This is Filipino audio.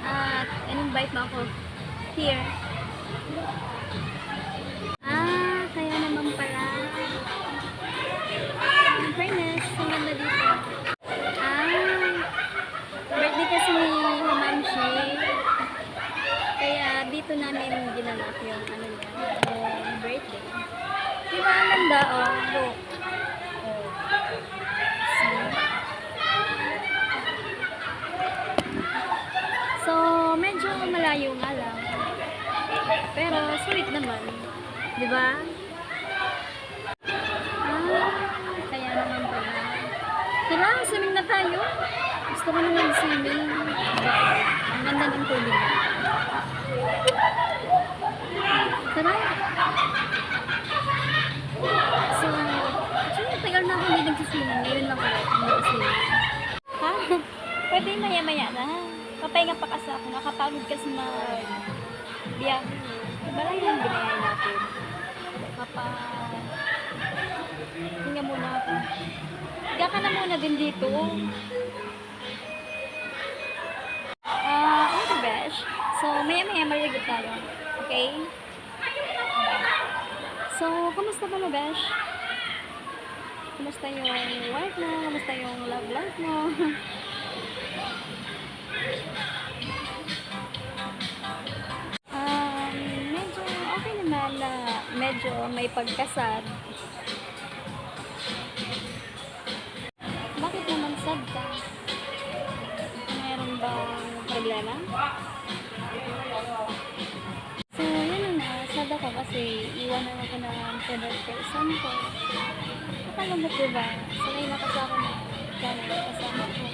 at in-invite mo ako here. Kaya naman pala. In fairness, ang ganda dito. Birthday kasi ni Mamshi. Kaya dito namin ginanap yung ano niya, yung birthday. Diba ang ganda, oh, look. Oh. See? So, medyo malayo nga lang. Pero, sweet naman. Diba? Kaya naman pala. Tara, swimming na tayo. Gusto ko na mag-swimming. Diba? Ang ganda ng tubig. Tara. So, actually, tagal na ako hindi nag-swimming. Ngayon lang ulit mag-swimming. Ha? Pwede maya-maya na. Papahinga pa kasi ako. Nakapagod kasi biyahe. Diba lang yung binayan natin? Hinga muna ako. Higa ka na muna din dito. Okay, besh. So, maya-maya maligot tayo. Okay? So, kamusta ba na, besh? Kamusta yung work mo? Kamusta yung love life mo? Medyo okay naman na medyo may pagkasad. Bakit naman sad ka? Mayroon bang problema? So, yun na. Sad ako kasi iwanan ako ng favorite person ko. Nakalungkot diba? Sanay na kasi ako na kasama ko.